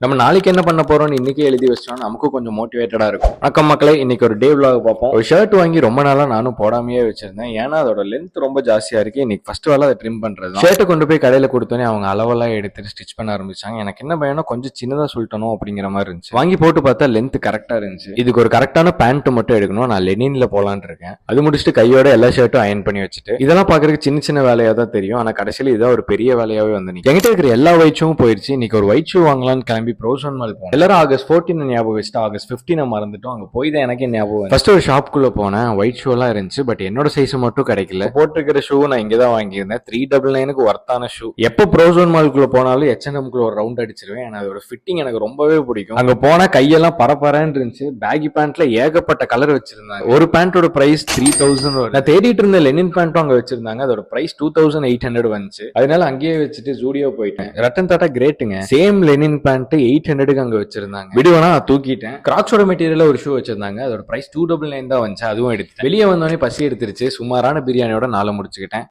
நம்ம நாளைக்கு என்ன பண்ண போறோம்னு இன்னைக்கே எழுதி வச்சோம், நமக்கும் கொஞ்சம் மோட்டிவேட்டடா இருக்கும். வணக்கம் மக்களே, இன்னைக்கு ஒரு டே vlog பார்ப்போம். ஒரு ஷர்ட் வாங்கி ரொம்ப நாளா நானும் போடாமையே வச்சிருந்தேன். ஏன்னா அதோட லென்த் ரொம்ப ஜாஸ்தியா இருக்கு. இன்னைக்கு ஃபர்ஸ்ட் வேலை அதை ட்ரிம் பண்றது. ஷர்ட்டை கொண்டு போய் கடையில கொடுத்தோன்னே அவங்க அளவெல்லாம் எடுத்துட்டு ஸ்டிச் பண்ண ஆரம்பிச்சாங்க. எனக்கு என்ன பயம்னா கொஞ்சம் சின்னதா சொல்லிட்டணும் அப்படிங்கிற மாதிரி இருந்துச்சு. வாங்கி போட்டு பார்த்தா லென்த் கரெக்டா இருந்துச்சு. இதுக்கு ஒரு கரெக்டான பேண்ட் மட்டும் எடுக்கணும். நான் லெனின்ல போலான்னு இருக்கேன். அது முடிச்சுட்டு கையோட எல்லா ஷர்ட்டும் அயன் பண்ணி வச்சுட்டு இதெல்லாம் பாக்குறதுக்கு சின்ன சின்ன வேலையா தான் தெரியும். ஆனா கடைசியில இதான் ஒரு பெரிய வேலையாவே வந்து என்கிட்ட இருக்கிற எல்லா ஒயிட் ஷூவும் போயிருச்சு. இன்னைக்கு ஒரு ஒயிட் ஷூ வாங்கலாம்னு கிளம்பி ப்ரோசன் மால் போனோம். எல்லாரும் ஆகஸ்ட் 14 ஞாபகம் வச்சுட்டு ஆகஸ்ட் 15 மறந்துட்டோம். அங்க போய் தான் எனக்கே ஞாபகம். ஃபர்ஸ்ட் ஒரு ஷாப்குள்ள போனேன். ஒயிட் ஷூ எல்லாம் இருந்துச்சு. பட் என்னோட சைஸ் மட்டும் கிடைக்கல. போட்டிருக்கிற ஷூ நான் இங்க தான் வாங்கியிருந்தேன். 399 ஒர்த்தான ஷூ. எப்போ ப்ரோசன் மால்குள்ள போனாலும் H&M குள்ள ஒரு ரவுண்ட் அடிச்சிருவேன். ஏன்னா அதோட ஃபிட்டிங் எனக்கு ரொம்பவே பிடிக்கும். அங்க போனா கையெல்லாம் பரபரன்னு இருந்துச்சு. பேகி பேண்ட்ல ஏகப்பட்ட கலர் வச்சிருந்தாங்க. ஒரு பேண்டோட பிரைஸ் 3000. நான் தேடிட்டு இருந்த லெனின் பேண்ட்டும் அங்க வச்சிருந்தாங்க. அதோட பிரைஸ் 2800 வந்துச்சு. அதனால அங்கேயே வச்சுட்டு ஜூடியோ போயிட்டேன். ரட்டன் டாட்டா கிரேட்டுங்க. சேம் லெனின் பேண்ட் 800க்கு அங்க வச்சிருந்தாங்க. விடுவனா தூக்கிட்டேன். கிராக்ஸோட மெட்டீரியல்ல ஒரு ஷூ வச்சிருந்தாங்க. அதோட பிரைஸ் 299 தான் வந்துச்சு. அதுவும் எடுத்து வெளியே வந்தோடனே பசி எடுத்துருச்சு. சுமாரான பிரியாணியோட நாளை முடிச்சுக்கிட்டேன்.